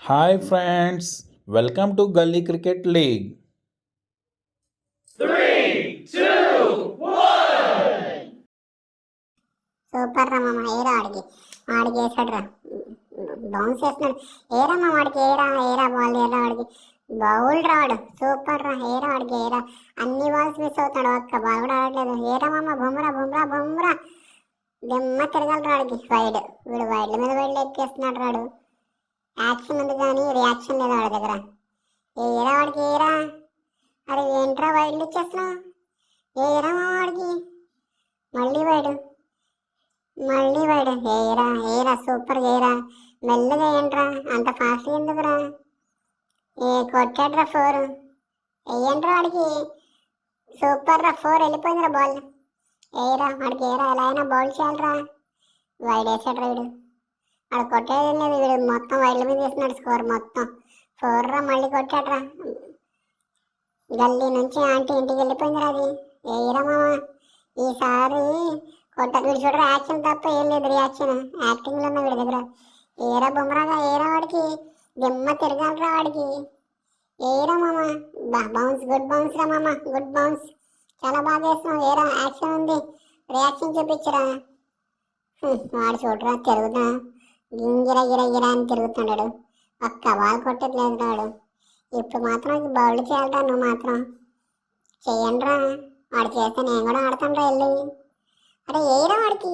Hi friends, welcome to Gully Cricket League. Three, two, one. Super రా మామ ఏరా ఆడికి వేసాడు రా బౌన్స్ చేస్తున్నాడు ఏరా మామ ఆడికి ఏరా బాల్ ఏరా ఆడికి బౌల్ రాడు సూపర్ రా ఏరా ఆడికి ఏరా అన్ని బాల్స్ మిస్ అవుతాడు ఒక్క బాల్ కూడా ఆడట్లేదు ఏరా మామ బుమ్రా దెమ్మ తిరగలరా ఆడికి వీడు వైడ్ల మీద వైడ్లు ఎక్కేస్తున్నాడు రాడు యాక్షన్ ఉంది కానీ రియాక్షన్ లేదు వాడి దగ్గర ఏరా వాడికి ఏరా అరే ఏంట్రా వైడ్లు ఇచ్చేస్తున్నావు ఏరా మామ వాడికి మళ్ళీ వైడు ఏరా సూపర్ ఏరా మెల్లగా ఏంట్రా అంత ఫాస్ట్ ఎందుకురా కొట్టాడ్రా 4 వేయండిరా వాడికి సూపర్ రా 4 వెళ్ళిపోయిందిరా బాల్ ఏరా వాడికి ఏరా ఎలా అయినా బౌల్ చేయాలరా వైడ్ వేసాడ్రా వీడు వాడు కొట్టేది లేదు వీడు మొత్తం వైడ్ల మీద వేస్తున్నాడు స్కోర్ మొత్తం 4 రా మళ్ళీ కొట్టాడ్రా గల్లీ నుంచి ఆంటీ ఇంటికి వెళ్ళిపోయిందిరా అది ఏరా మామ ఈసారి కొట్టాలి వీడు చూడరా యాక్షన్ తప్ప ఏం లేదు రియాక్షన్ యాక్టింగ్లో ఉన్న వీడి దగ్గర ఏరా బుమ్రాగా ఏరా వాడికి దిమ్మ తిరగాలరా వాడికి ఏరా మామ బౌన్స్ గుడ్ బౌన్స్ రా మామ గుడ్ బౌన్స్ చాలా బాగా వేస్తున్నావు ఏరా యాక్షన్ ఉంది రియాక్షన్ చూపించరా వాడు చూడరా తిరుగుతా గిరా అని తిరుగుతున్నాడు ఒక్క బాల్ కొట్టట్లేదు వాడు ఇప్పుడు మాత్రం బౌల్ చేయాలరా నువ్వు మాత్రం చెయ్యండి రా వాడు చేస్తే నేను కూడా ఆడతాను రా వెళ్ళి అరే ఏరా వాడికి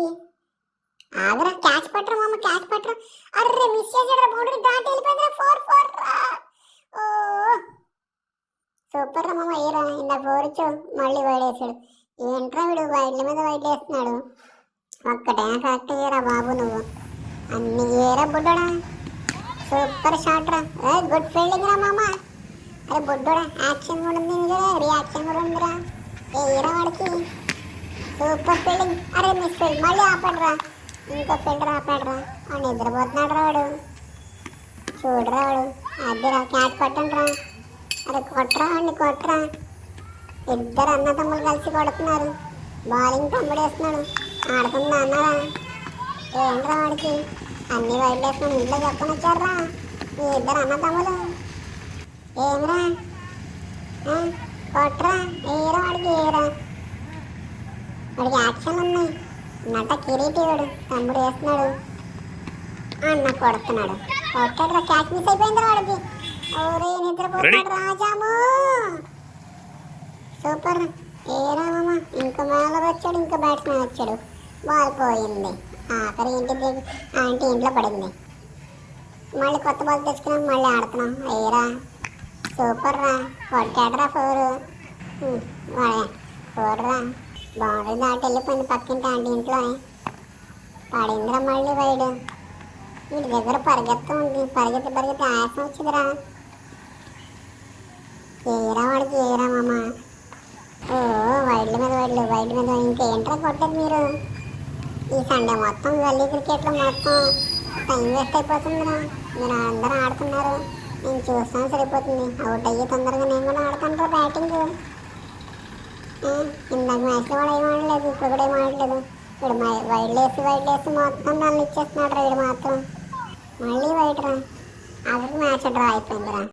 ఆగరా క్యాచ్ పట్టరా మామ క్యాచ్ పట్టరా అర్రే మిస్ చేసాడు బౌండరీ దాటి వెళ్ళిపోయిందిరా 4 రా ఓ సూపర్ రా మామ ఏరా ఇందా 4 ఇచ్చు మళ్ళీ వైడ్ వేసాడు ఏంట్రా వీడు వైడ్ల మీద వైడ్ వేస్తున్నాడు ఒక్కటే కరెక్ట్ ఏరా బాబు నువ్వు అన్ని ఏరా బుడ్డోడా సూపర్ షాట్ రా గుడ్ ఫీల్డింగ్ రా మామ అరే బుడ్డోడా యాక్షన్ కూడా ఉంది రియాక్షన్ కూడా ఉందిరా ఏరా వాడికి సూపర్ ఫీల్డింగ్ అరే మిస్ ఫీల్డ్ మళ్ళీ ఆపాడురా ఇంకో ఫీల్డర్ ఆపాడురా వాడు నిద్రపోతున్నాడు వాడు చూడరా వాడు అద్దెరా క్యాచ్ పట్టండి రా అరే కొట్టరా ఇద్దరు అన్న తమ్ముళ్ళు కలిసి కొడుతున్నారు బౌలింగ్ తమ్ముడు వేస్తున్నాడు ఆడుతుందా అన్నారా ఏంట్రా వాడికి అన్ని వైడ్లు వేస్తున్నాను ఇంట్లో చెప్పని వచ్చారా మీ ఇద్దరు అన్న తమ్ములు ఏమిరా కొట్టరా ఏరా వాడికి వాడికి యాక్షన్ ఉన్నాయి నట కిరీటి వాడు తమ్ముడు వేస్తున్నాడు అన్న కొడుతున్నాడు కొట్టాడు క్యాచ్ మిస్ అయిపోయింది వాడికి ఓరే నిద్రపోతాడు రాజాము సూపర్ ఏరా మామ ఇంకో మేళ వచ్చాడు ఇంకో బ్యాట్స్మెన్ వచ్చాడు బాల్ పోయింది ఆఖరి ఆంటీ ఇంట్లో పడింది మళ్ళీ కొత్త బాల్ తెచ్చుకున్నాం మళ్ళీ ఆడుతున్నాం ఏరా సూపర్ రా కొట్టాడరా 4 రా బౌండరీ దాటి వెళ్ళిపోయింది పక్కింటి ఆంటీ ఇంట్లో పడిందిరా మళ్ళీ వైడ్ వీటి దగ్గర పరిగెత్తి ఆయాసం వచ్చిందిరా ఏరా వాడికి ఏరా మామ ఓ వైడ్ల మీద ఇంకేంట్రా కొట్టేది మీరు ఈ సండే మొత్తం గల్లీ క్రికెట్లో మొత్తం టైం వేస్ట్ అయిపోతుందిరా మీరు అందరూ ఆడుతున్నారు నేను చూస్తాను సరిపోతుంది అవుట్ అయ్యి తొందరగా నేను కూడా ఆడుతాను రా బ్యాటింగ్ ఇందాక మ్యాచ్లో కూడా ఏం ఆడలేదు ఇప్పుడు కూడా ఏం ఆడలేదు ఇప్పుడు వైడ్లేసి మొత్తం దాన్ని ఇచ్చేస్తున్నాడు రా వీడు మాత్రం మళ్ళీ వైడ్ రా అసలు మ్యాచ్ డ్రా అయిపోయిందిరా